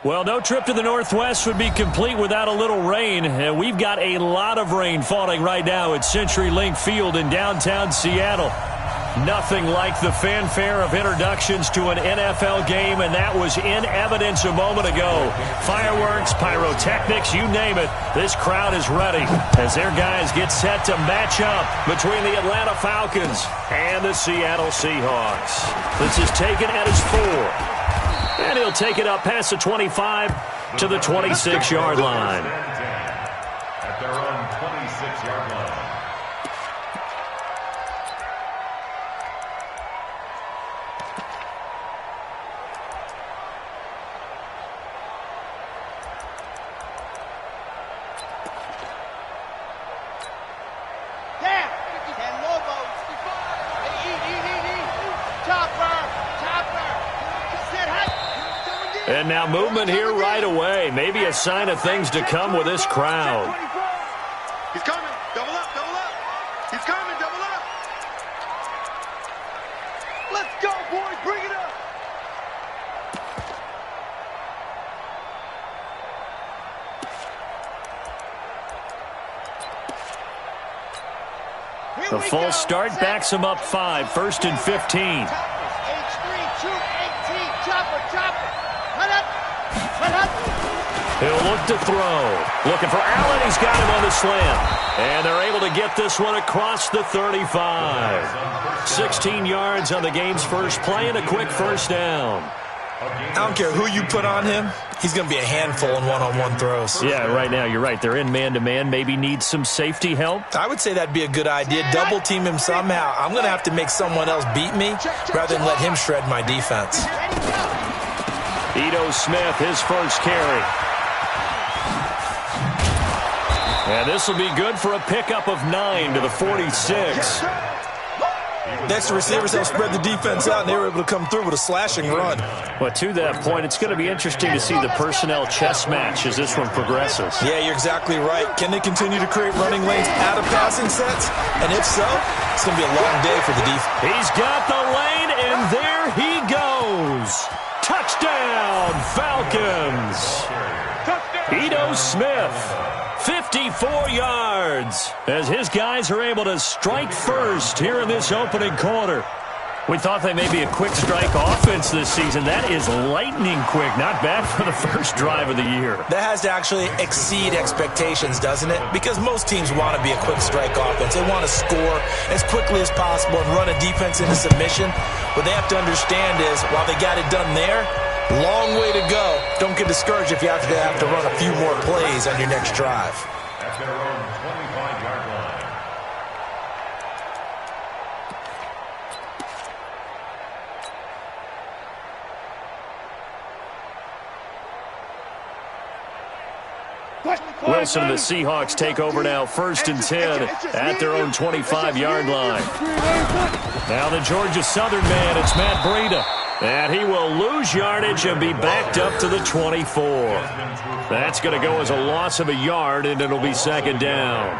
Well, no trip to the Northwest would be complete without a little rain. And we've got a lot of rain falling right now at CenturyLink Field in downtown Seattle. Nothing like the fanfare of introductions to an NFL game, and that was in evidence a moment ago. Fireworks, pyrotechnics, you name it. This crowd is ready as their guys get set to match up between the Atlanta Falcons and the Seattle Seahawks. This is taken at his 4. And he'll take it up past the 25 to the 26-yard line. At their own 26-yard line. And now movement here right away. Maybe a sign of things to come with this crowd. He's coming. Double up, double up. He's coming, double up. Let's go, boys. Bring it up. The false start backs him up 5, 1st and 15. He'll look to throw. Looking for Allen. He's got him on the slant. And they're able to get this one across the 35. 16 yards on the game's first play and a quick first down. I don't care who you put on him. He's going to be a handful in one-on-one throws. Yeah, right now you're right. They're in man-to-man. Maybe needs some safety help. I would say that'd be a good idea. Double team him somehow. I'm going to have to make someone else beat me rather than let him shred my defense. Ito Smith, his first carry. And this will be good for a pickup of 9 to the 46. Next, the receivers have spread the defense out, and they were able to come through with a slashing run. Well, to that point, it's going to be interesting to see the personnel chess match as this one progresses. Yeah, you're exactly right. Can they continue to create running lanes out of passing sets? And if so, it's going to be a long day for the defense. He's got the lane, and there he goes. Touchdown, Falcons. Ito Smith, 54 yards, as his guys are able to strike first here in this opening quarter. We thought they may be a quick strike offense this season. That is lightning quick. Not bad for the first drive of the year. That has to actually exceed expectations, doesn't it? Because most teams want to be a quick strike offense. They want to score as quickly as possible and run a defense into submission. What they have to understand is, while they got it done there, long way to go. Don't get discouraged if you have to run a few more plays on your next drive. At their own 25-yard line. Wilson and the Seahawks take over now, 1st and 10 at their own 25-yard line. Now the Georgia Southern man, it's Matt Breida. And he will lose yardage and be backed up to the 24. That's going to go as a loss of a yard, and it'll be 2nd down.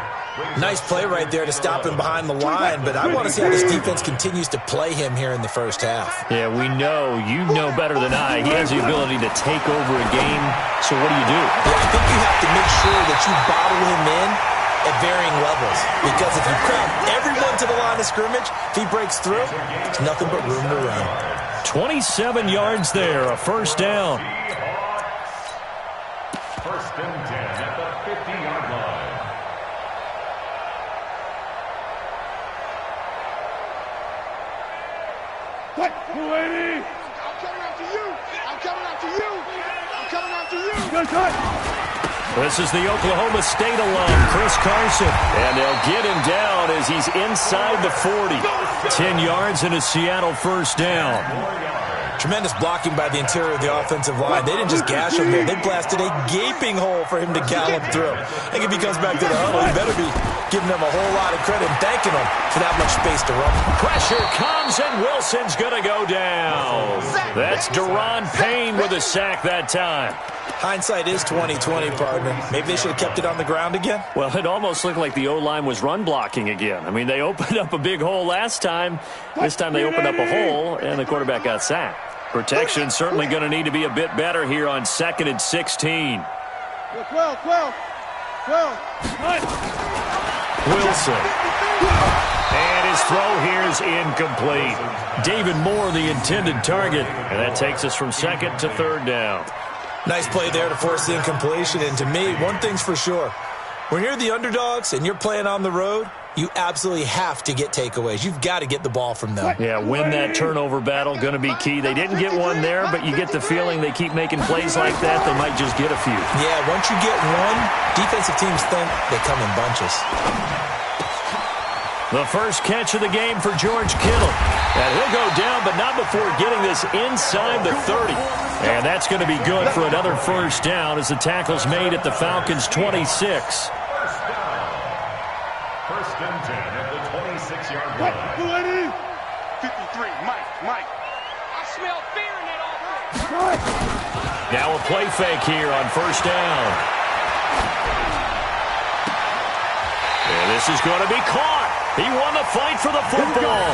Nice play right there to stop him behind the line, but I want to see how this defense continues to play him here in the first half. Yeah, we know. You know better than I. He has the ability to take over a game, so what do you do? Yeah, I think you have to make sure that you bottle him in at varying levels, because if you crowd everyone to the line of scrimmage, if he breaks through, it's nothing but room to run. 27 yards there, a first down. 1st and 10 at the 50-yard line. What? I'm coming after you. I'm coming after you. I'm coming after you. Good cut. This is the Oklahoma State alum, Chris Carson. And they'll get him down as he's inside the 40. 10 yards and a Seattle first down. Tremendous blocking by the interior of the offensive line. They didn't just gash him there. They blasted a gaping hole for him to gallop through. I think if he comes back to the huddle, he better be giving them a whole lot of credit and thanking them for that much space to run. Pressure comes, and Wilson's going to go down. That's Deron Payne with a sack that time. Hindsight is 20/20, partner. Maybe they should have kept it on the ground again. Well, it almost looked like the O-line was run blocking again. I mean, they opened up a big hole last time. This time they opened up a hole, and the quarterback got sacked. Protection certainly going to need to be a bit better here on 2nd and 16. 12. Wilson. And his throw here is incomplete. David Moore, the intended target. And that takes us from 2nd to 3rd down. Nice play there to force the incompletion. And to me, one thing's for sure. When you're the underdogs and you're playing on the road, you absolutely have to get takeaways. You've got to get the ball from them. Yeah, win that turnover battle, going to be key. They didn't get one there, but you get the feeling they keep making plays like that, they might just get a few. Yeah, once you get one, defensive teams think they come in bunches. The first catch of the game for George Kittle. And he'll go down, but not before getting this inside the 30. And that's going to be good for another first down as the tackle's made at the Falcons' 26. First and 10 at the 26-yard line. 53, Mike. I smell fear in that offense. Now a play fake here on first down. And this is going to be caught. He won the fight for the football.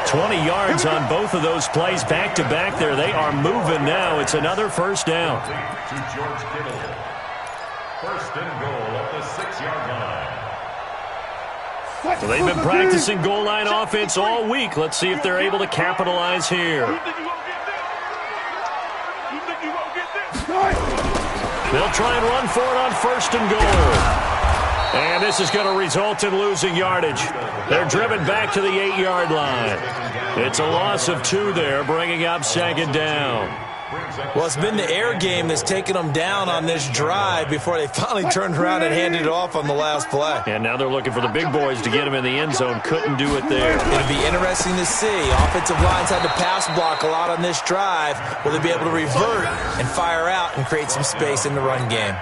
20 yards on both of those plays back-to-back there. They are moving now. It's another first down. To George Kittle. First and goal at the 6-yard line. So they've been practicing goal line offense all week. Let's see if they're able to capitalize here. They'll try and run for it on first and goal. And this is going to result in losing yardage. They're driven back to the 8-yard line. It's a loss of 2 there, bringing up 2nd down. Well, it's been the air game that's taken them down on this drive before they finally turned around and handed it off on the last play. And now they're looking for the big boys to get him in the end zone. Couldn't do it there. It'll be interesting to see. Offensive lines had to pass block a lot on this drive. Will they be able to revert and fire out and create some space in the run game?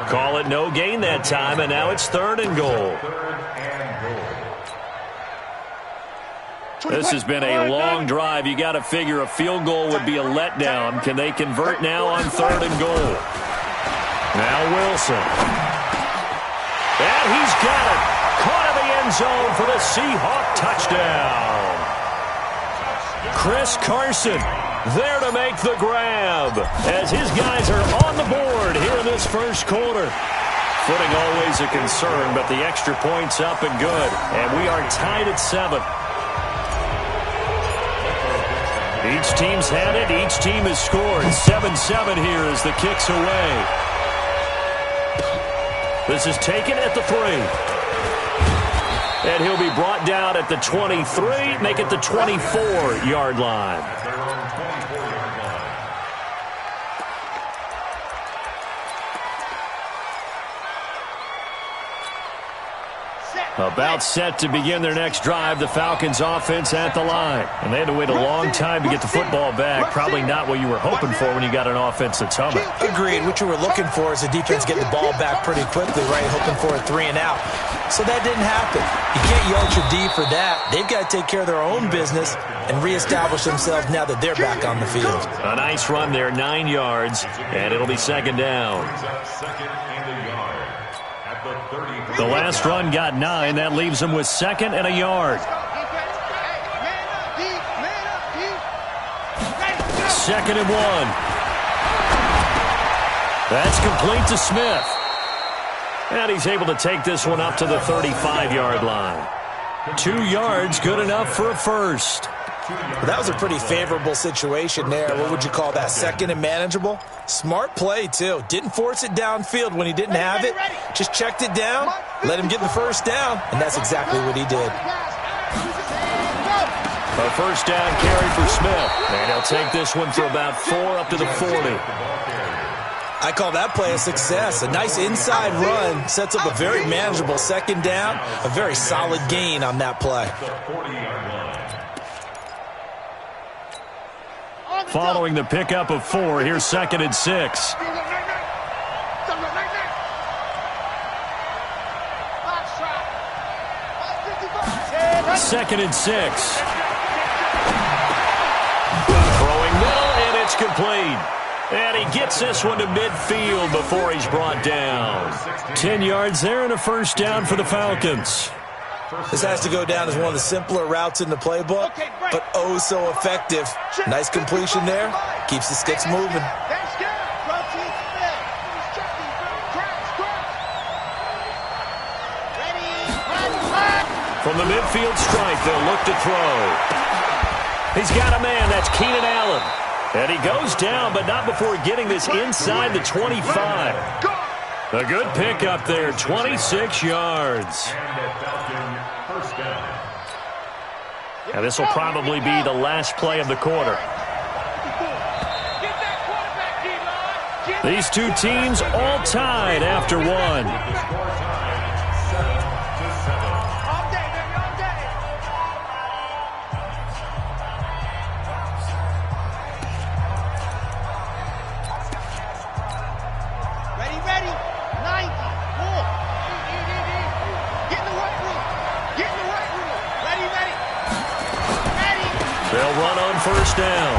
Call it no gain that time, and now it's 3rd and goal. This has been a long drive. You got to figure a field goal would be a letdown. Can they convert now on 3rd and goal? Now Wilson. And he's got it. Caught in the end zone for the Seahawk touchdown. Chris Carson there to make the grab as his guys are on the board here in this first quarter. Footing always a concern, but the extra point's up and good. And we are tied at 7. Each team's had it. Each team has scored. 7-7 here as the kick's away. This is taken at the 3. And he'll be brought down at the 23, make it the 24-yard line. About set to begin their next drive, the Falcons offense at the line. And they had to wait a long time to get the football back. Probably not what you were hoping for when you got an offense that's humming. Agreed. What you were looking for is the defense getting the ball back pretty quickly, right? Hoping for a 3 and out. So that didn't happen. You can't yell at your D for that. They've got to take care of their own business and reestablish themselves now that they're back on the field. A nice run there, 9 yards, and it'll be 2nd down. The last run got 9. That leaves them with 2nd and a yard. 2nd and 1. That's complete to Smith. And he's able to take this one up to the 35-yard line. 2 yards, good enough for a first. Well, that was a pretty favorable situation there. What would you call that? 2nd and manageable? Smart play, too. Didn't force it downfield when he didn't have it. Just checked it down, let him get the first down, and that's exactly what he did. A first down carry for Smith. And he'll take this one for about 4 up to the 40. I call that play a success. A nice inside run sets up a very manageable 2nd down. A very solid gain on that play. Following the pickup of 4, here's 2nd and 6. 2nd and 6. Throwing middle, and it's complete. And he gets this one to midfield before he's brought down. 10 yards there and a first down for the Falcons. This has to go down as one of the simpler routes in the playbook, but oh so effective. Nice completion there. Keeps the sticks moving. From the midfield stripe, they'll look to throw. He's got a man. That's Keenan Allen. And he goes down, but not before getting this inside the 25. A good pickup there, 26 yards. And this will probably be the last play of the quarter. These two teams all tied after one. They'll run on first down.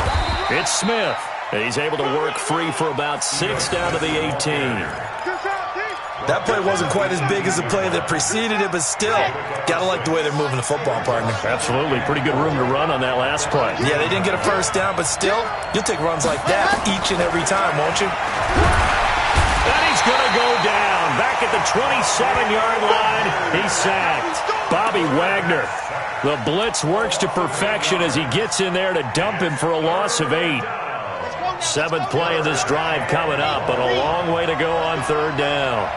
It's Smith. He's able to work free for about 6 down to the 18. That play wasn't quite as big as the play that preceded it, but still, got to like the way they're moving the football, partner. Absolutely. Pretty good room to run on that last play. Yeah, they didn't get a first down, but still, you'll take runs like that each and every time, won't you? And he's going to go down. Back at the 27-yard line, he's sacked. Bobby Wagner. The blitz works to perfection as he gets in there to dump him for a loss of 8. 7th play of this drive coming up, but a long way to go on third down.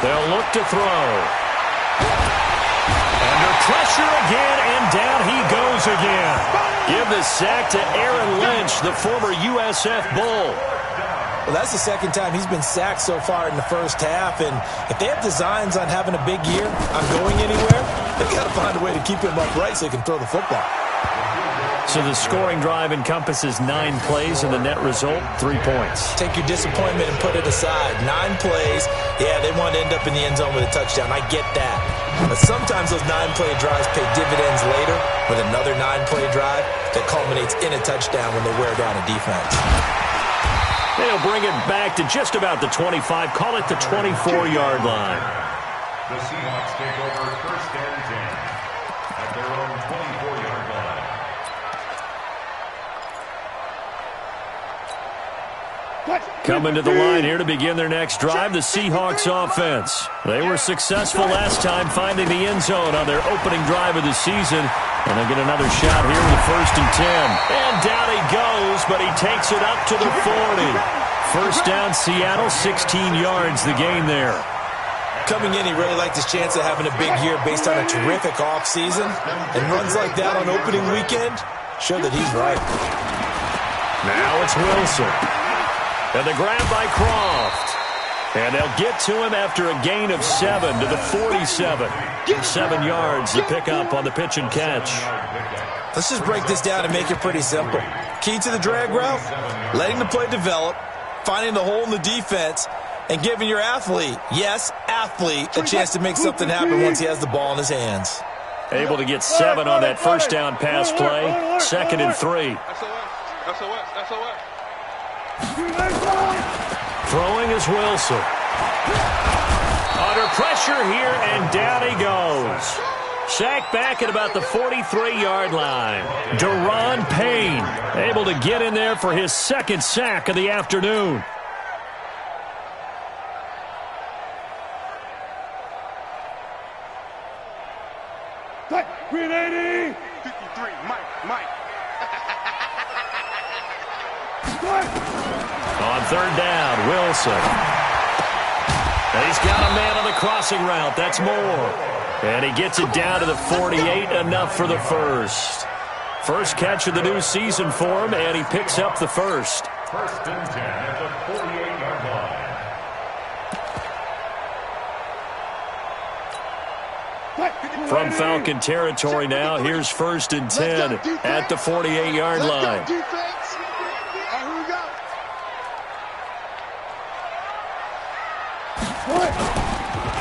They'll look to throw. Under pressure again, and down he goes again. Give the sack to Aaron Lynch, the former USF Bull. Well, that's the second time he's been sacked so far in the first half, and if they have designs on having a big year, on going anywhere, they've got to find a way to keep him upright so he can throw the football. So the scoring drive encompasses 9 plays, and the net result, 3 points. Take your disappointment and put it aside. 9 plays, yeah, they want to end up in the end zone with a touchdown. I get that. But sometimes those 9-play drives pay dividends later with another 9-play drive that culminates in a touchdown when they wear down a defense. They'll bring it back to just about the 25. Call it the 24-yard line. The Seahawks take over first and 10 at their own 24-yard line. Coming to the line here to begin their next drive, the Seahawks offense. They were successful last time finding the end zone on their opening drive of the season. And they'll get another shot here in the 1st and 10. And down he goes, but he takes it up to the 40. First down, Seattle, 16 yards the gain there. Coming in, he really liked his chance of having a big year based on a terrific offseason. And runs like that on opening weekend show that he's right. Now it's Wilson. And the grab by Croft. And they'll get to him after a gain of 7 to the 47. 7 yards to pick up on the pitch and catch. Let's just break this down and make it pretty simple. Key to the drag route, letting the play develop, finding the hole in the defense, and giving your athlete, yes, athlete, a chance to make something happen once he has the ball in his hands. Able to get 7 on that first down pass play. 2nd and 3. Throwing is Wilson. Under pressure here, and down he goes. Sacked back at about the 43-yard line. Deron Payne able to get in there for his 2nd sack of the afternoon. Green 80. 53, Mike. On third down, Wilson. And he's got a man on the crossing route. That's Moore. And he gets it down to the 48, enough for the first. First catch of the new season for him, and he picks up the first. 1st and 10 at the 48-yard line. From Falcon territory now, here's 1st and 10 at the 48-yard line.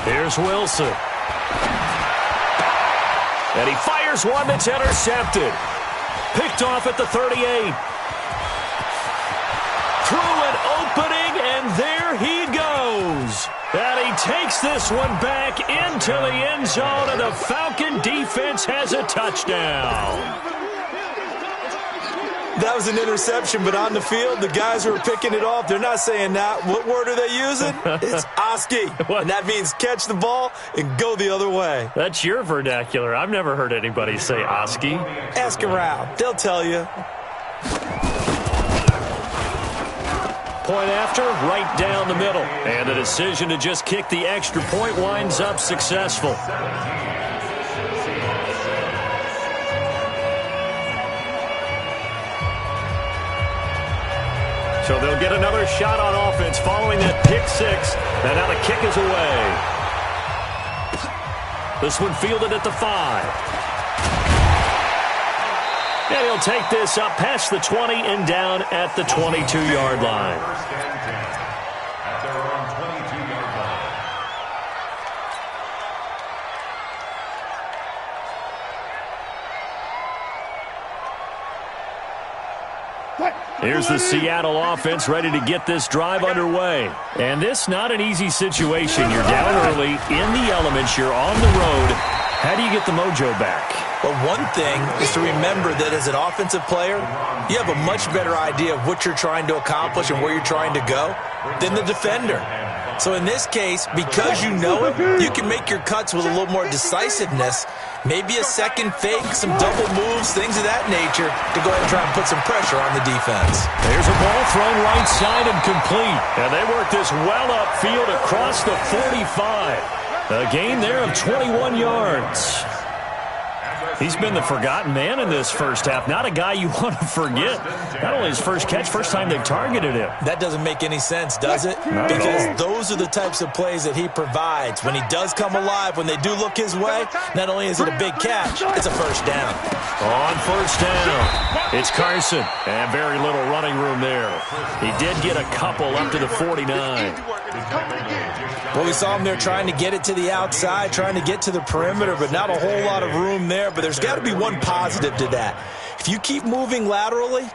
Here's Wilson. And he fires one that's intercepted. Picked off at the 38. through an opening, and there he goes. And he takes this one back into the end zone, and the Falcon defense has a touchdown. That was an interception, but on the field, the guys who are picking it off, they're not saying that. What word are they using? It's Oski. And that means catch the ball and go the other way. That's your vernacular. I've never heard anybody say Oski. Ask around. They'll tell you. Point after, right down the middle. And the decision to just kick the extra point winds up successful. So they'll get another shot on offense following that pick six. And now the kick is away. This one fielded at the 5. And he'll take this up past the 20 and down at the 22-yard line. First and 10 at their own 22-yard line. Here's the Seattle offense ready to get this drive underway. And this not an easy situation. You're down early, in the elements, you're on the road. How do you get the mojo back? Well, one thing is to remember that as an offensive player, you have a much better idea of what you're trying to accomplish and where you're trying to go than the defender. So in this case, because you know it, you can make your cuts with a little more decisiveness, maybe a second fake, some double moves, things of that nature, to go ahead and try and put some pressure on the defense. There's a ball thrown right side and complete. And they work this well upfield across the 45. A gain there of 21 yards. He's been the forgotten man in this first half. Not a guy you want to forget. Not only his first catch, first time they've targeted him. That doesn't make any sense, does it? Not because at all. those are the types of plays that he provides. When he does come alive, when they do look his way, not only is it a big catch, it's a first down. On first down, it's Carson. And very little running room there. He did get a couple up to the 49. Well, we saw him there trying to get it to the outside, trying to get to the perimeter, but not a whole lot of room there. But there's got to be one positive to that. If you keep moving laterally,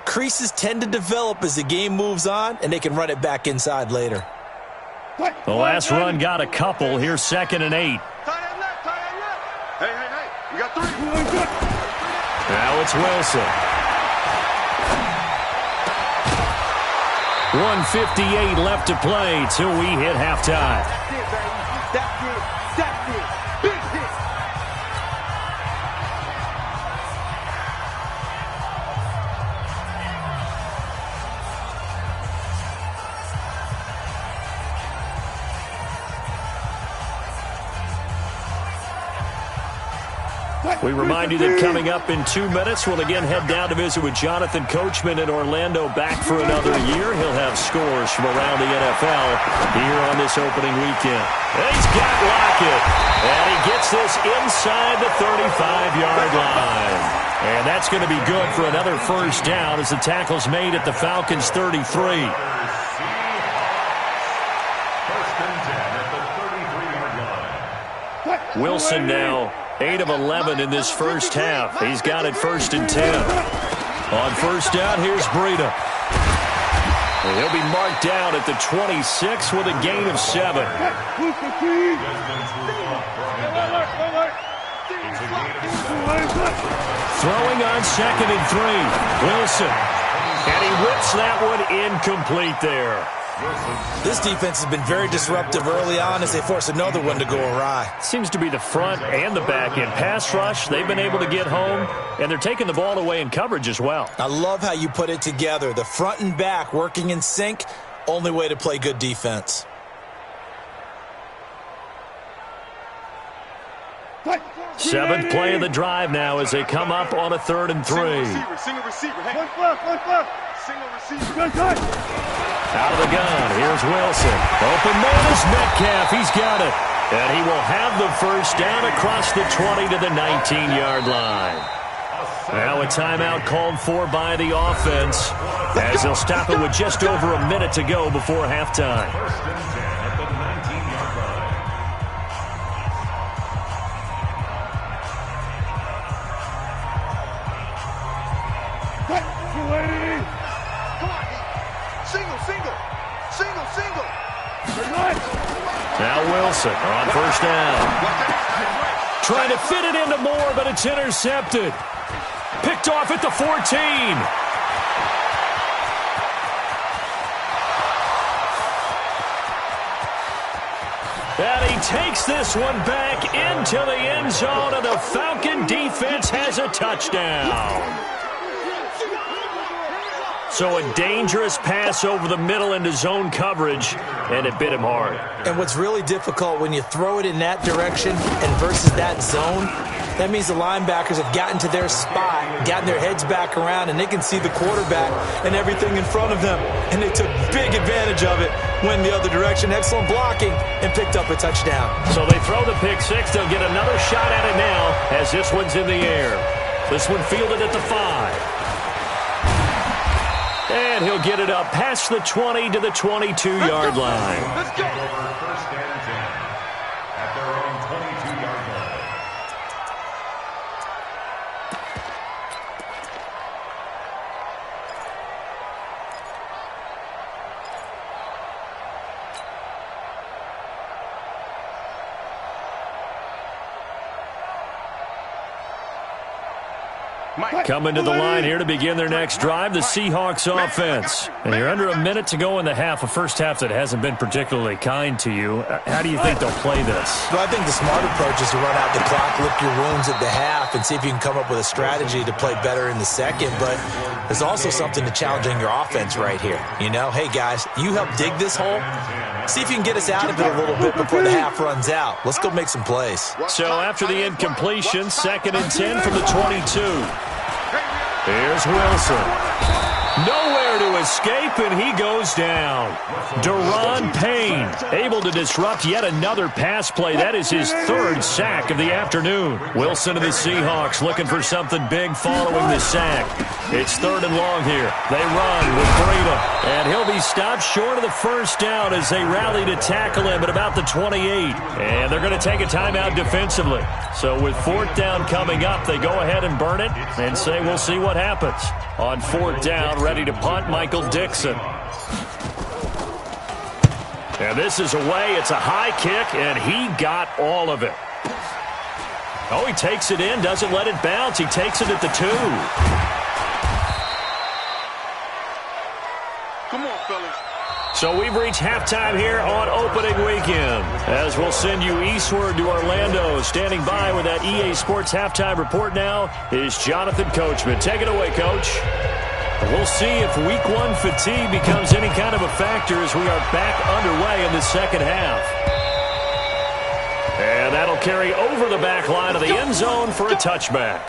creases tend to develop as the game moves on, and they can run it back inside later. The last run got a couple. Here's 2nd and 8. Tie that left, tie that left. Hey, we got 3. Now it's Wilson. 1:58 left to play till we hit halftime. That's it, baby. That's it. That's it. Big hit. We remind you that coming up in 2 minutes, we'll again head down to visit with Jonathan Coachman in Orlando, back for another year. He'll have scores from around the NFL here on this opening weekend. And he's got Lockett, and he gets this inside the 35-yard line. And that's going to be good for another first down as the tackle's made at the Falcons' 33. First and 10 at the 33-yard line. Wilson now 8 of 11 in this first half. He's got it 1st and 10. On first down, here's Breida. And he'll be marked down at the 26 with a gain of 7. Throwing on 2nd and 3. Wilson. And he whips that one incomplete there. This defense has been very disruptive early on as they force another one to go awry. Seems to be the front and the back end. Pass rush, they've been able to get home, and they're taking the ball away in coverage as well. I love how you put it together. The front and back working in sync, only way to play good defense. Seventh play of the drive now as they come up on a 3rd and 3. Single receiver. Hey. Single receiver. Out of the gun, here's Wilson. Open man is Metcalf. He's got it. And he will have the first down across the 20 to the 19-yard line. Now a timeout called for by the offense as they'll stop it with just over a minute to go before halftime. First and 10 at the 19-yard line. Wilson on first down. Trying to fit it into Moore, but it's intercepted. Picked off at the 14. And he takes this one back into the end zone, and the Falcon defense has a touchdown. So a dangerous pass over the middle into zone coverage, and it bit him hard. And what's really difficult when you throw it in that direction and versus that zone, that means the linebackers have gotten to their spot, gotten their heads back around, and they can see the quarterback and everything in front of them. And they took big advantage of it, went the other direction, excellent blocking, and picked up a touchdown. So they throw the pick six. They'll get another shot at it now as this one's in the air. This one fielded at the 5. And he'll get it up past the 20 to the 22-yard line. Let's go. First and 10 at their own 22-yard line. Coming to the line here to begin their next drive, the Seahawks offense. And you're under a minute to go in the half, a first half that hasn't been particularly kind to you. How do you think they'll play this? Well, I think the smart approach is to run out the clock, lick your wounds at the half, and see if you can come up with a strategy to play better in the second. But there's also something to challenging your offense right here. You know, hey, guys, you help dig this hole. See if you can get us out of it a little bit before the half runs out. Let's go make some plays. So after the incompletion, 2nd and 10 from the 22. Here's Wilson. Nowhere to escape, and he goes down. Deron Payne able to disrupt yet another pass play. That is his 3rd sack of the afternoon. Wilson and the Seahawks looking for something big following the sack. It's 3rd and long here. They run with Breida, and he'll be stopped short of the first down as they rally to tackle him at about the 28. And they're going to take a timeout defensively. So with 4th down coming up, they go ahead and burn it and say we'll see what happens. On 4th down, ready to punt, Michael Dixon. And this is away. It's a high kick, and he got all of it. Oh, he takes it in, doesn't let it bounce. He takes it at the 2. Come on, fellas. So we've reached halftime here on opening weekend, as we'll send you eastward to Orlando. Standing by with that EA Sports halftime report now is Jonathan Coachman. Take it away, Coach. We'll see if week 1 fatigue becomes any kind of a factor as we are back underway in the second half. And that'll carry over the back line of the end zone for a touchback.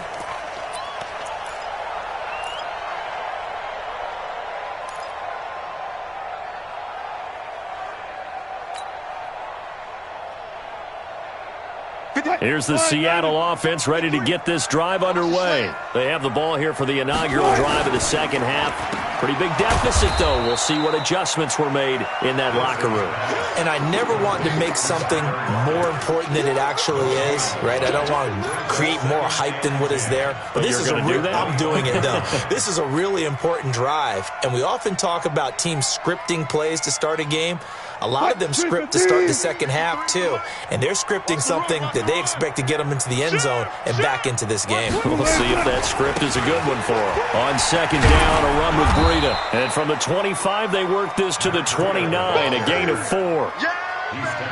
Here's the Seattle offense ready to get this drive underway. They have the ball here for the inaugural drive of the second half. Pretty big deficit, though. We'll see what adjustments were made in that locker room. And I never want to make something more important than it actually is, right? I don't want to create more hype than what is there. But this is I'm doing it, though. This is a really important drive. And we often talk about teams scripting plays to start a game. A lot of them script to start the second half, too. And they're scripting something that they expect to get them into the end zone and back into this game. We'll see if that script is a good one for them. On 2nd down, a run with Breida. And from the 25, they work this to the 29, a gain of 4.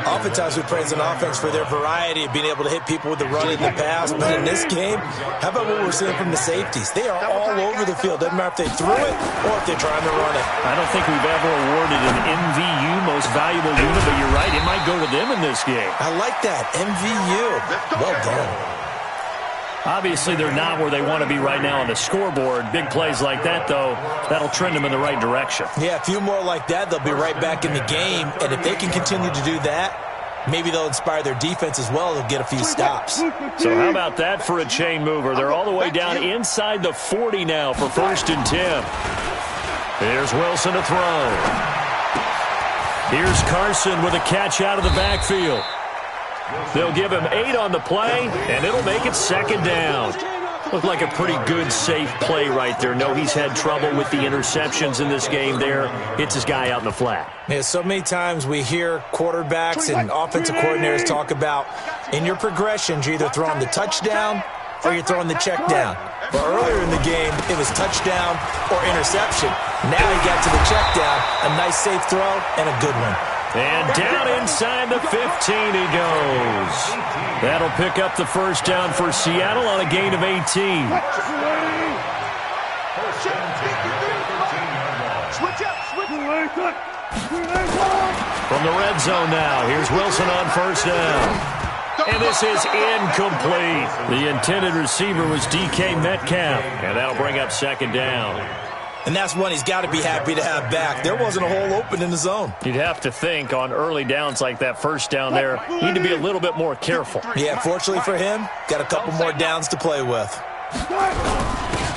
Oftentimes we praise an offense for their variety of being able to hit people with the run in the pass. But in this game, how about what we're seeing from the safeties? They are all over the field. Doesn't matter if they threw it or if they're trying to run it. I don't think we've ever awarded an MVU, most valuable unit, but you're right, it might go to them in this game. I like that. MVU. Well done. Obviously, they're not where they want to be right now on the scoreboard. Big plays like that, though, that'll trend them in the right direction. Yeah, a few more like that, they'll be right back in the game. And if they can continue to do that, maybe they'll inspire their defense as well. They'll get a few stops. So how about that for a chain mover? They're all the way down inside the 40 now for 1st and 10. Here's Wilson to throw. Here's Carson with a catch out of the backfield. They'll give him 8 on the play, and it'll make it 2nd down. Looked like a pretty good, safe play right there. No, he's had trouble with the interceptions in this game there. Hits his guy out in the flat. Yeah, so many times we hear quarterbacks and offensive coordinators talk about in your progressions, you're either throwing the touchdown or you're throwing the check down. But earlier in the game, it was touchdown or interception. Now he got to the check down, a nice safe throw, and a good one. And down inside the 15 he goes. That'll pick up the first down for Seattle on a gain of 18. From the red zone now, here's Wilson on first down. And this is incomplete. The intended receiver was DK Metcalf, and that'll bring up second down. And that's one he's got to be happy to have back. There wasn't a hole open in the zone. You'd have to think on early downs like that first down there, you need to be a little bit more careful. Yeah, fortunately for him, got a couple more downs to play with.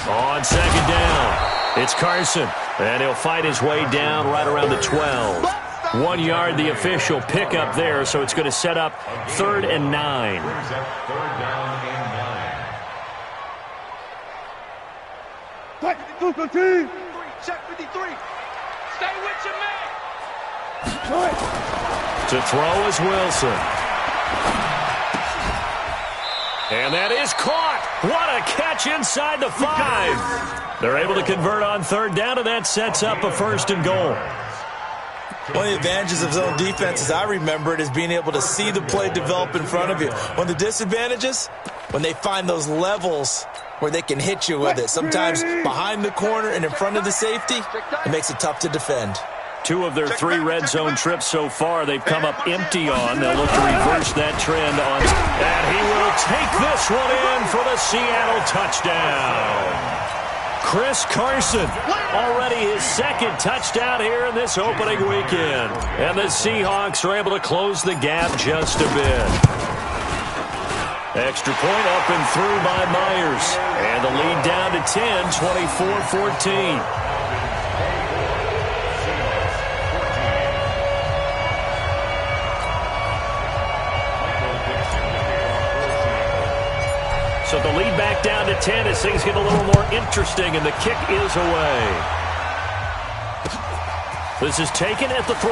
On second down, it's Carson, and he'll fight his way down right around the 12. 1 yard, the official pickup there, so it's going to set up 3rd and 9. Check 53. Stay with your man. To throw is Wilson. And that is caught. What a catch inside the 5. They're able to convert on 3rd down, and that sets up a 1st and goal. One of the advantages of zone defense, as I remember it, is being able to see the play develop in front of you. One of the disadvantages, when they find those levels where they can hit you with it. Sometimes behind the corner and in front of the safety, it makes it tough to defend. 2 of their 3 red zone trips so far, they've come up empty on. They'll look to reverse that trend on. And he will take this one in for the Seattle touchdown. Chris Carson, already his 2nd touchdown here in this opening weekend. And the Seahawks are able to close the gap just a bit. Extra point up and through by Myers. And the lead down to 10, 24-14. So the lead back down to 10 as things get a little more interesting, and the kick is away. This is taken at the 3.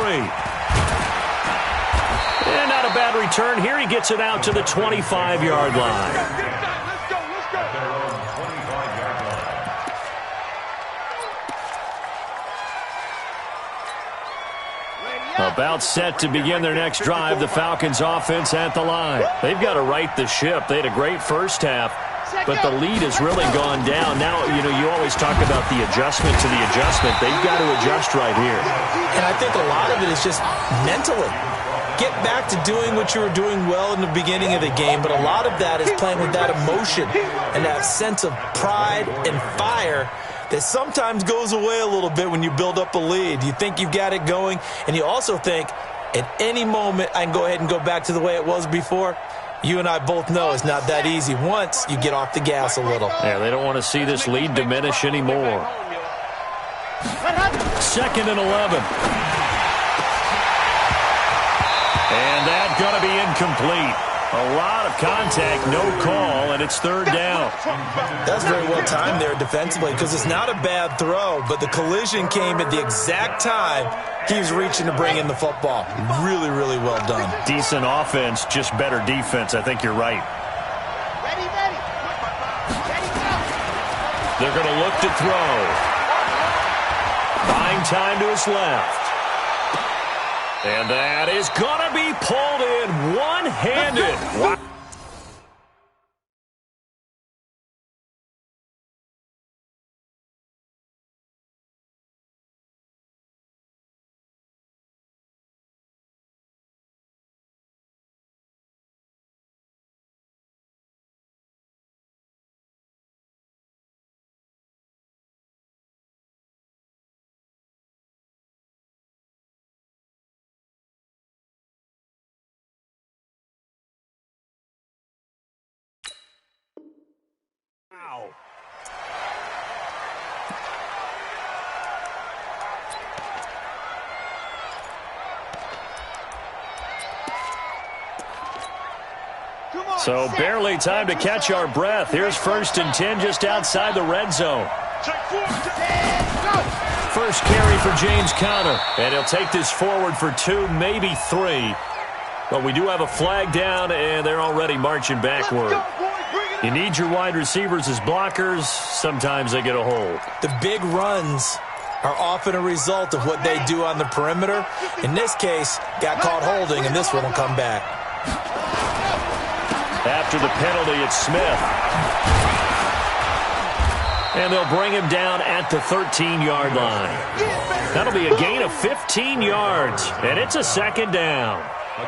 And not a bad return here. He gets it out to the 25-yard line. Let's go. About set to begin their next drive, the Falcons offense at the line. They've got to right the ship. They had a great first half, but the lead has really gone down. Now, you always talk about the adjustment to the adjustment. They've got to adjust right here. And I think a lot of it is just mentally. Get back to doing what you were doing well in the beginning of the game, but a lot of that is playing with that emotion and that sense of pride and fire that sometimes goes away a little bit when you build up a lead. You think you've got it going, and you also think at any moment I can go ahead and go back to the way it was before. You and I both know it's not that easy once you get off the gas a little. Yeah, they don't want to see this lead diminish anymore. 2nd and 11. And that's going to be incomplete. A lot of contact, no call, and it's 3rd down. That's very well timed there defensively because it's not a bad throw, but the collision came at the exact time he was reaching to bring in the football. Really, really well done. Decent offense, just better defense. I think you're right. They're going to look to throw. Buying time to his left. And that is going to be pulled in one-handed. Wow. So barely time to catch our breath. Here's 1st and 10 just outside the red zone. First carry for James Conner. And he'll take this forward for 2, maybe 3. But we do have a flag down, and they're already marching backward. You need your wide receivers as blockers. Sometimes they get a hold. The big runs are often a result of what they do on the perimeter. In this case, got caught holding, and this one will come back. After the penalty, it's Smith. And they'll bring him down at the 13-yard line. That'll be a gain of 15 yards, and it's a 2nd down.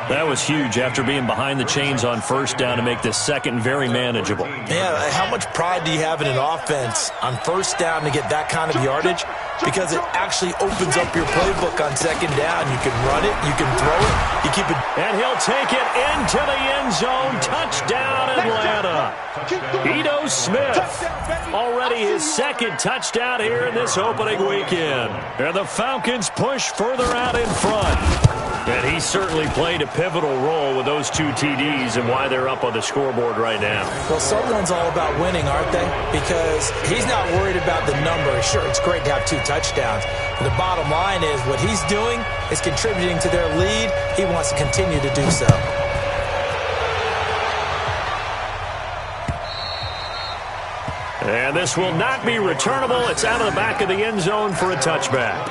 That was huge after being behind the chains on 1st down to make this 2nd very manageable. Yeah, how much pride do you have in an offense on 1st down to get that kind of yardage? Because it actually opens up your playbook on 2nd down. You can run it, you can throw it, you keep it. And he'll take it into the end zone. Touchdown, Atlanta. Ito Smith. Already his 2nd touchdown here in this opening weekend. And the Falcons push further out in front. And he certainly played a pivotal role with those 2 TDs and why they're up on the scoreboard right now. Well, someone's all about winning, aren't they? Because he's not worried about the number. Sure, it's great to have 2 touchdowns. But the bottom line is what he's doing is contributing to their lead. He wants to continue to do so. And this will not be returnable. It's out of the back of the end zone for a touchback.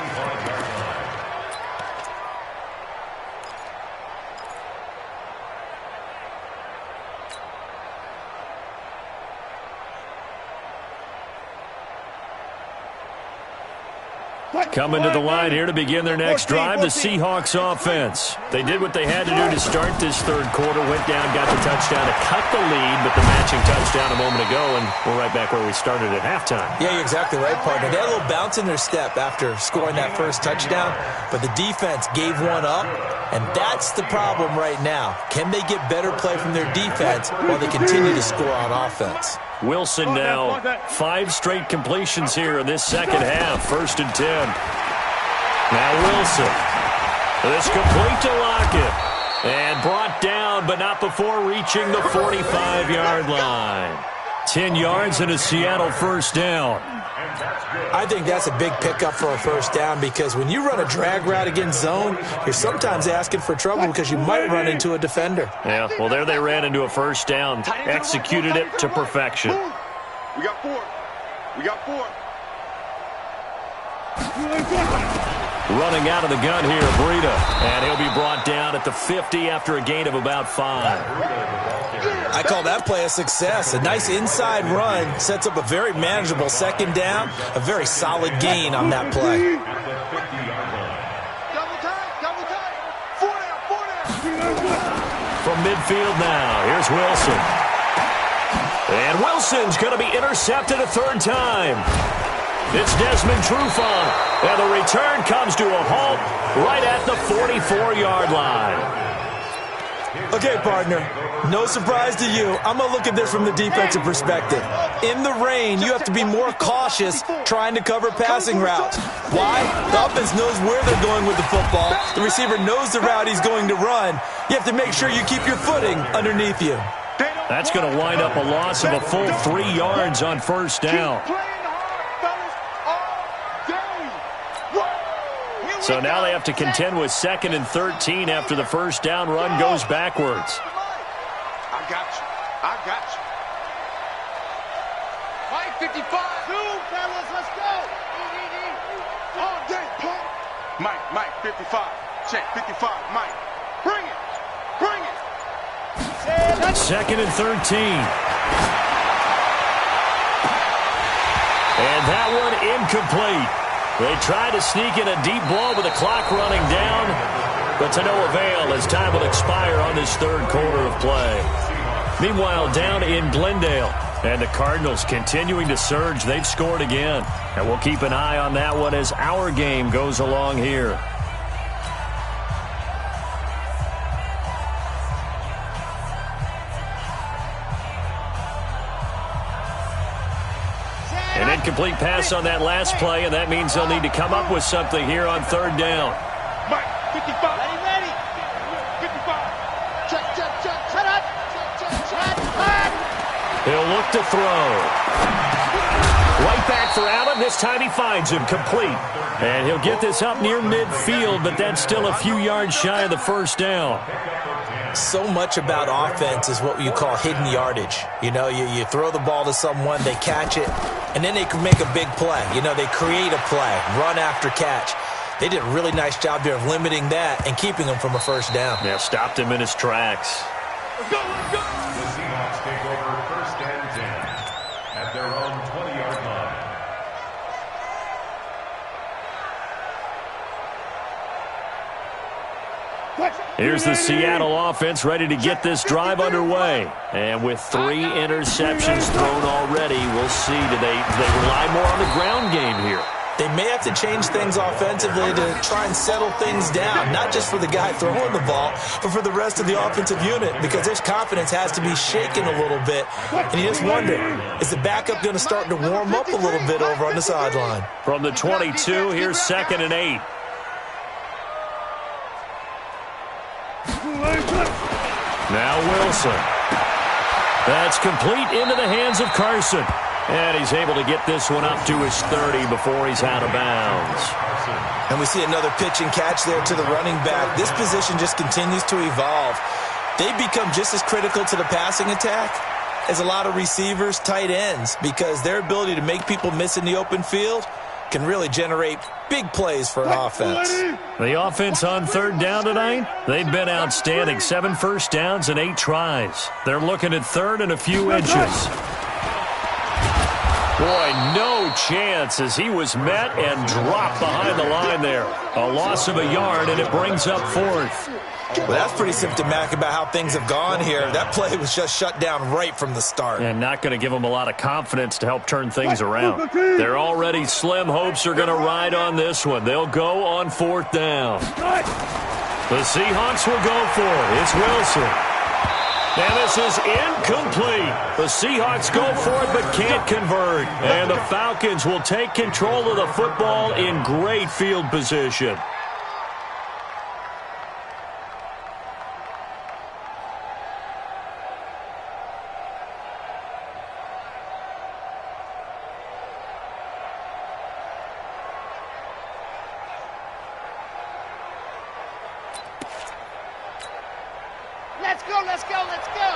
Coming to the line here to begin their next drive, the Seahawks offense. They did what they had to do to start this 3rd quarter, went down, got the touchdown to cut the lead, but the matching touchdown a moment ago, and we're right back where we started at halftime. Yeah, you're exactly right, partner. They had a little bounce in their step after scoring that 1st touchdown, but the defense gave one up, and that's the problem right now. Can they get better play from their defense while they continue to score on offense? Wilson now, 5 straight completions here in this 2nd half. 1st and 10. Now Wilson. This complete to Lockett. And brought down, but not before reaching the 45-yard line. 10 yards and a Seattle 1st down. I think that's a big pickup for a 1st down because when you run a drag route against zone, you're sometimes asking for trouble because you might run into a defender. Yeah, well, there they ran into a 1st down. Executed it to perfection. We got 4. We got 4. Running out of the gun here, Breida. And he'll be brought down at the 50 after a gain of about 5. I call that play a success. A nice inside run sets up a very manageable 2nd down. A very solid gain on that play. Double time. 4 down. From midfield now, here's Wilson. And Wilson's going to be intercepted a 3rd time. It's Desmond Trufant. And the return comes to a halt right at the 44-yard line. Okay, partner, no surprise to you. I'm going to look at this from the defensive perspective. In the rain, you have to be more cautious trying to cover passing routes. Why? The offense knows where they're going with the football. The receiver knows the route he's going to run. You have to make sure you keep your footing underneath you. That's going to wind up a loss of a full 3 yards on 1st down. So now they have to contend with 2nd and 13 after the 1st down run goes backwards. I got you. Mike, 55. 2, fellas, let's go. All day, pump. Mike, 55. Check, 55, Mike. Bring it. 2nd and 13. And that one incomplete. They try to sneak in a deep ball with the clock running down, but to no avail as time will expire on this 3rd quarter of play. Meanwhile, down in Glendale, and the Cardinals continuing to surge. They've scored again, and we'll keep an eye on that one as our game goes along here. An incomplete pass on that last play, and that means they'll need to come up with something here on 3rd down. Mike, 55. Ready. 55. Check. Shut up. Check. He'll look to throw. Right back for Allen. This time he finds him complete. And he'll get this up near midfield, but that's still a few yards shy of the first down. So much about offense is what you call hidden yardage. You know, you throw the ball to someone, they catch it, and then they can make a big play. You know, they create a play, run after catch. They did a really nice job there of limiting that and keeping him from a first down. Yeah, stopped him in his tracks. The Seahawks take over first and 10 at their own 20-yard line. Here's the Seattle offense ready to get this drive underway. And with 3 interceptions thrown already, we'll see. Do they rely more on the ground game here? They may have to change things offensively to try and settle things down, not just for the guy throwing the ball, but for the rest of the offensive unit, because their confidence has to be shaken a little bit. And you just wonder, is the backup going to start to warm up a little bit over on the sideline? From the 22, here's 2nd and 8. Now Wilson. That's complete into the hands of Carson. And he's able to get this one up to his 30 before he's out of bounds. And we see another pitch and catch there to the running back. This position just continues to evolve. They become just as critical to the passing attack as a lot of receivers, tight ends, because their ability to make people miss in the open field can really generate big plays for an offense. The offense on 3rd down tonight, they've been outstanding. 7 first downs and 8 tries. They're looking at 3rd and a few inches. Boy, no chance as he was met and dropped behind the line there. A loss of a yard, and it brings up 4th. Well, that's pretty symptomatic about how things have gone here. That play was just shut down right from the start. And not going to give them a lot of confidence to help turn things around. Their already slim hopes are going to ride on this one. They'll go on 4th down. The Seahawks will go for it. It's Wilson. And this is incomplete. The Seahawks go for it but can't convert. And the Falcons will take control of the football in great field position. Let's go.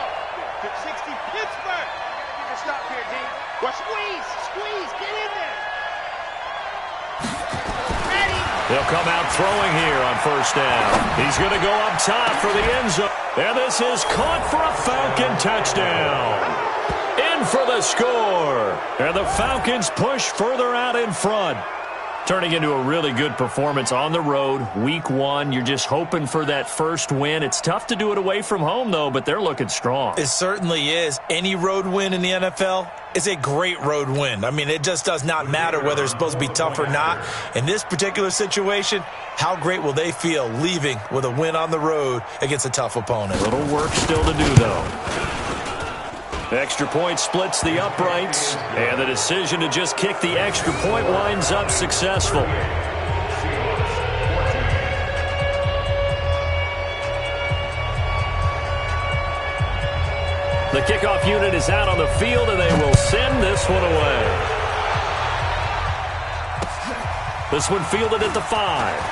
60 Pittsburgh. You can stop here, D. Squeeze, get in there. Ready. They'll come out throwing here on 1st down. He's going to go up top for the end zone. And this is caught for a Falcon touchdown. In for the score. And the Falcons push further out in front. Turning into a really good performance on the road. Week 1, you're just hoping for that first win. It's tough to do it away from home, though, but they're looking strong. It certainly is. Any road win in the NFL is a great road win. I mean, it just does not matter whether it's supposed to be tough or not. In this particular situation, how great will they feel leaving with a win on the road against a tough opponent? A little work still to do, though. Extra point splits the uprights, and the decision to just kick the extra point winds up successful. The kickoff unit is out on the field, and they will send this one away. This one fielded at the 5.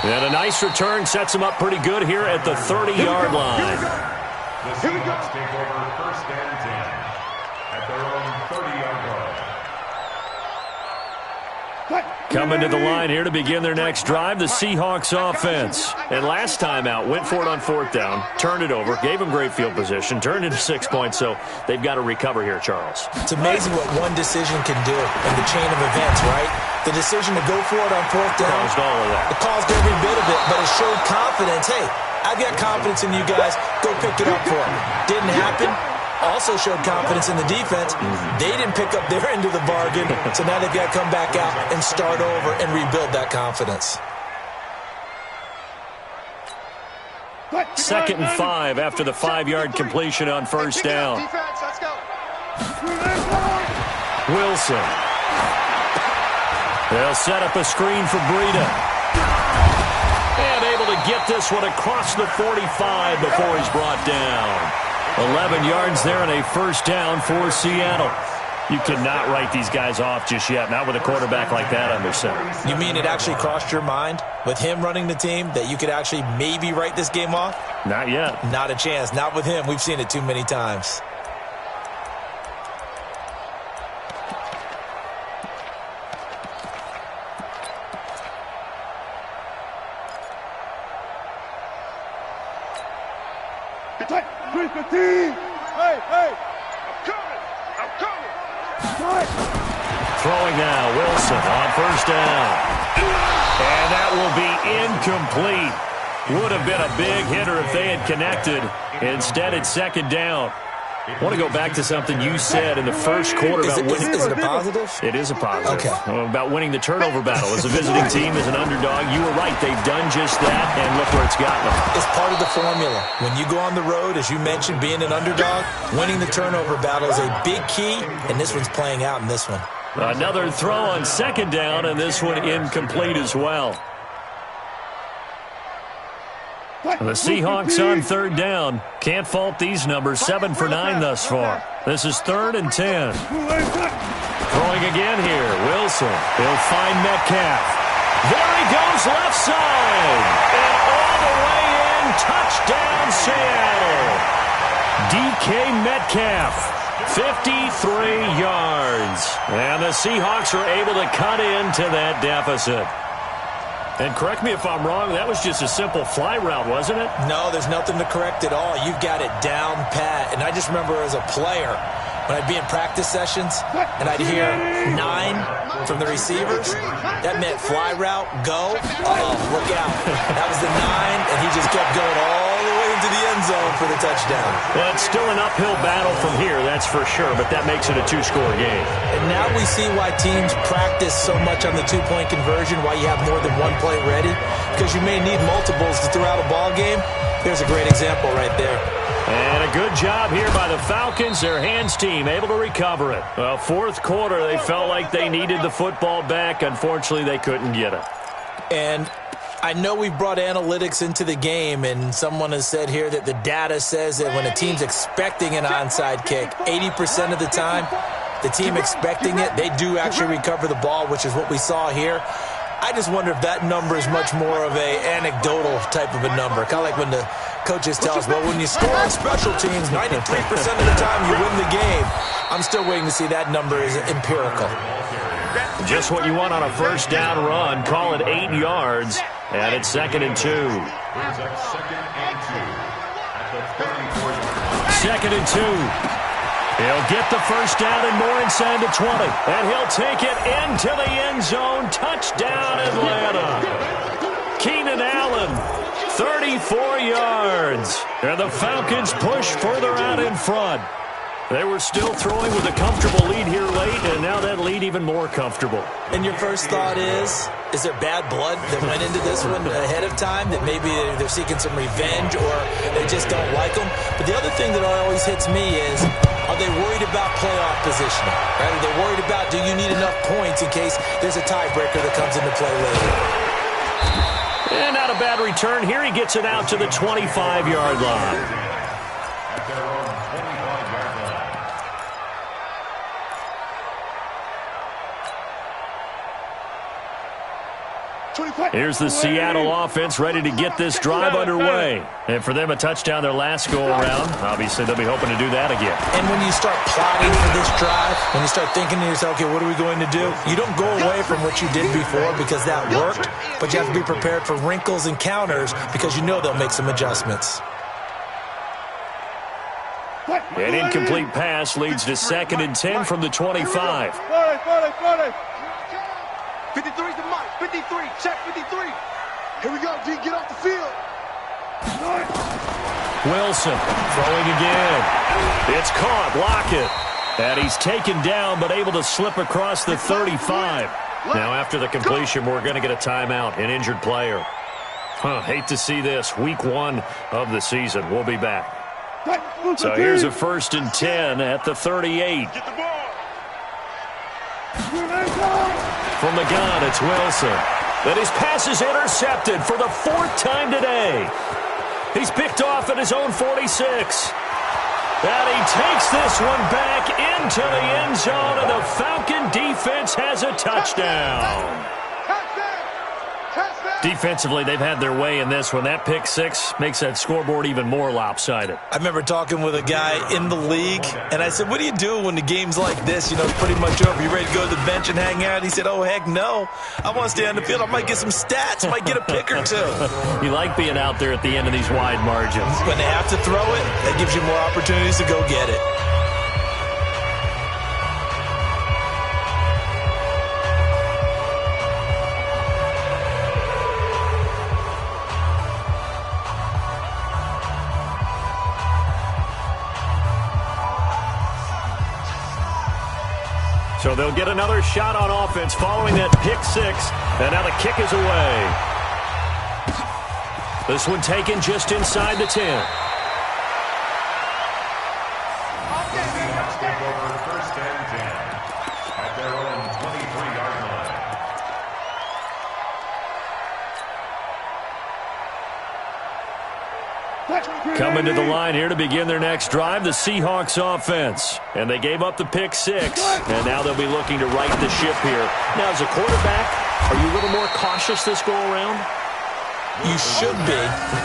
And a nice return sets them up pretty good here at the 30-yard line. The Seahawks take over 1st and 10 at their own 30-yard line. Coming to the line here to begin their next drive, the Seahawks offense. And last time out, went for it on 4th down, turned it over, gave them great field position, turned into 6 points, so they've got to recover here, Charles. It's amazing what one decision can do in the chain of events, right? The decision to go for it on 4th down. Caused all of that. It caused every bit of it, but it showed confidence. Hey, I've got confidence in you guys. Go pick it up for me. Didn't happen. Also showed confidence in the defense. They didn't pick up their end of the bargain, so now they've got to come back out and start over and rebuild that confidence. 2nd and 5 after the 5-yard completion on 1st down. Defense, let's go. Wilson. They'll set up a screen for Breida. And able to get this one across the 45 before he's brought down. 11 yards there and a first down for Seattle. You cannot write these guys off just yet, not with a quarterback like that under center. You mean it actually crossed your mind with him running the team that you could actually maybe write this game off? Not yet. Not a chance. Not with him. We've seen it too many times. Hey, I'm coming. Throwing now, Wilson on first down. And that will be incomplete. Would have been a big hitter if they had connected. Instead, it's second down. I want to go back to something you said in the first quarter about winning. Is it a positive? It is a positive. Okay. About winning the turnover battle. As a visiting team, as an underdog, you were right. They've done just that, and look where it's gotten them. It's part of the formula. When you go on the road, as you mentioned, being an underdog, winning the turnover battle is a big key, and this one's playing out in this one. Another throw on second down, and this one incomplete as well. The Seahawks on third down. Can't fault these numbers. 7 for 9 thus far. This is 3rd and 10. Throwing again here. Wilson. He'll find Metcalf. There he goes, left side. And all the way in. Touchdown, Seattle. DK Metcalf. 53 yards. And the Seahawks are able to cut into that deficit. And correct me if I'm wrong, that was just a simple fly route, wasn't it? No, there's nothing to correct at all. You've got it down pat. And I just remember as a player, when I'd be in practice sessions and I'd hear 9 from the receivers, that meant fly route, go. Uh-oh, look out. That was the 9, and he just kept going all the way into the end zone for the touchdown. Well, it's still an uphill battle from here, that's for sure, but that makes it a 2-score game. And now we see why teams practice so much on the 2-point conversion, why you have more than one play ready, because you may need multiples to throw out a ball game. There's a great example right there. And a good job here by the Falcons, their hands team, able to recover it. Well, fourth quarter, they felt like they needed the football back. Unfortunately, they couldn't get it. And I know we've brought analytics into the game, and someone has said here that the data says that when a team's expecting an onside kick, 80% of the time, the team expecting it, they do actually recover the ball, which is what we saw here. I just wonder if that number is much more of a anecdotal type of a number. Kind of like when the coaches tell us, well, when you score on special teams, 93% of the time you win the game. I'm still waiting to see that number is empirical. Just what you want on a first down run. Call it 8 yards, and it's 2nd and 2. 2nd and 2. He'll get the first down and more inside the 20. And he'll take it into the end zone. Touchdown, Atlanta. Keenan Allen, 34 yards. And the Falcons push further out in front. They were still throwing with a comfortable lead here late, and now that lead even more comfortable. And your first thought is there bad blood that went into this one ahead of time, that maybe they're seeking some revenge or they just don't like them? But the other thing that always hits me is, are they worried about playoff positioning? Right? Are they worried about, do you need enough points in case there's a tiebreaker that comes into play later? And not a bad return. Here he gets it out to the 25-yard line. Here's the Seattle offense ready to get this drive underway. And for them, a touchdown their last go-around. Obviously, they'll be hoping to do that again. And when you start plotting for this drive, when you start thinking to yourself, okay, what are we going to do? You don't go away from what you did before because that worked, but you have to be prepared for wrinkles and counters because you know they'll make some adjustments. An incomplete pass leads to 2nd and 10 from the 25. 53's the mic. 53. Check 53. Here we go, D. Get off the field. Wilson throwing again. It's caught. Lockett. And he's taken down but able to slip across the 35. Now after the completion, we're going to get a timeout. An injured player. Hate to see this. Week 1 of the season. We'll be back. So here's a 1st and 10 at the 38. Get the ball. From the gun, it's Wilson. But his pass is intercepted for the 4th time today. He's picked off at his own 46. And he takes this one back into the end zone, and the Falcon defense has a touchdown. Defensively, they've had their way in this one. That pick six makes that scoreboard even more lopsided. I remember talking with a guy in the league, and I said, what do you do when the game's like this? You know, it's pretty much over. You ready to go to the bench and hang out? He said, oh, heck no. I want to stay on the field. I might get some stats. I might get a pick or two. You like being out there at the end of these wide margins. When they have to throw it, that gives you more opportunities to go get it. So they'll get another shot on offense following that pick six. And now the kick is away. This one taken just inside the 10. Take over first and 10 at their own 23-yard line. Coming to the line here to begin their next drive, the Seahawks offense. And they gave up the pick six, and now they'll be looking to right the ship here. Now, as a quarterback, are you a little more cautious this go-around? You should be,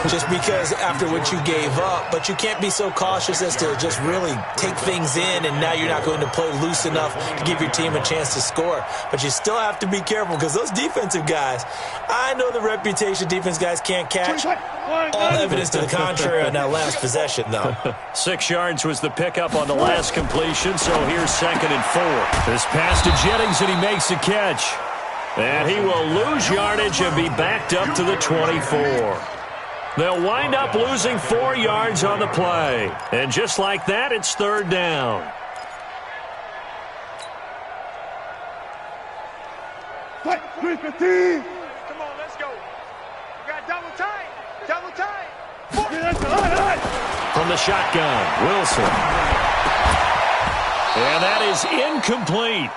just because after what you gave up, but you can't be so cautious as to just really take things in, and now you're not going to play loose enough to give your team a chance to score. But you still have to be careful, because those defensive guys, I know the reputation defense guys can't catch. All evidence to the contrary on that last possession, though. 6 yards was the pickup on the last completion, so here's 2nd and 4. This pass to Jennings, and he makes the catch. And he will lose yardage and be backed up to the 24. They'll wind up losing 4 yards on the play. And just like that, it's 3rd down. Come on, let's go. We got double tight. Double tight. From the shotgun, Wilson. And that is incomplete.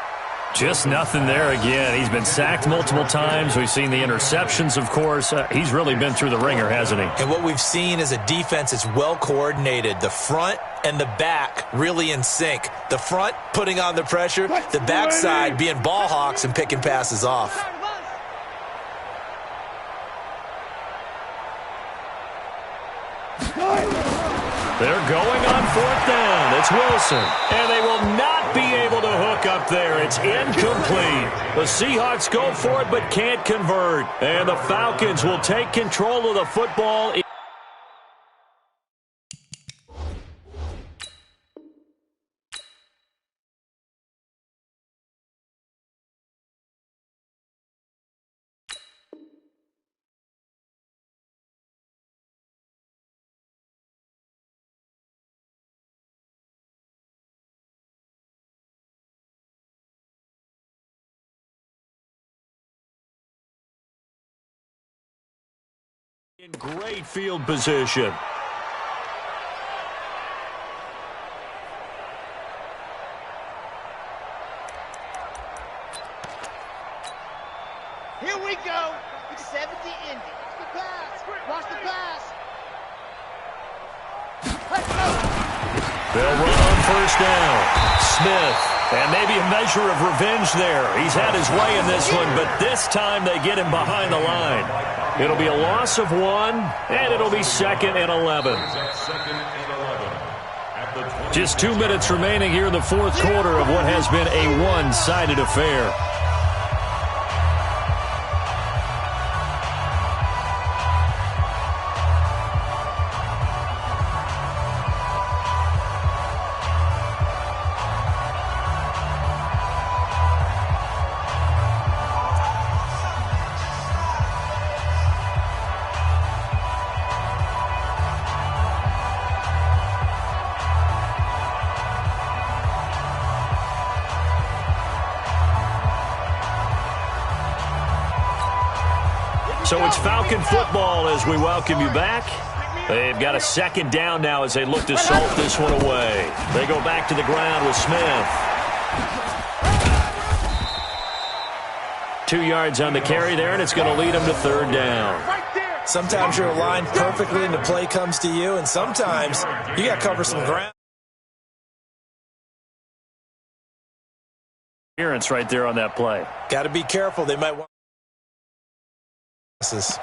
Just nothing there again. He's been sacked multiple times. We've seen the interceptions, of course. He's really been through the ringer, hasn't he? And what we've seen is a defense that's well coordinated. The front and the back really in sync. The front putting on the pressure, the backside being ball hawks and picking passes off. They're going on 4th down. It's Wilson. And they will not be able to hook up there. It's incomplete. The Seahawks go for it but can't convert. And the Falcons will take control of the football. In great field position. Here we go. It's 70 Indy. Watch the pass. Watch the pass. They'll run on 1st down. Smith. And maybe a measure of revenge there. He's had his way in this one, but this time they get him behind the line. It'll be a loss of 1, and it'll be 2nd and 11. Just 2 minutes remaining here in the 4th quarter of what has been a one-sided affair. So it's Falcon football as we welcome you back. They've got a 2nd down now as they look to salt this one away. They go back to the ground with Smith. 2 yards on the carry there, and it's going to lead them to 3rd down. Sometimes you're aligned perfectly and the play comes to you, and sometimes you got to cover some ground. interference right there on that play. Got to be careful. They might want this.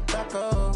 Back up.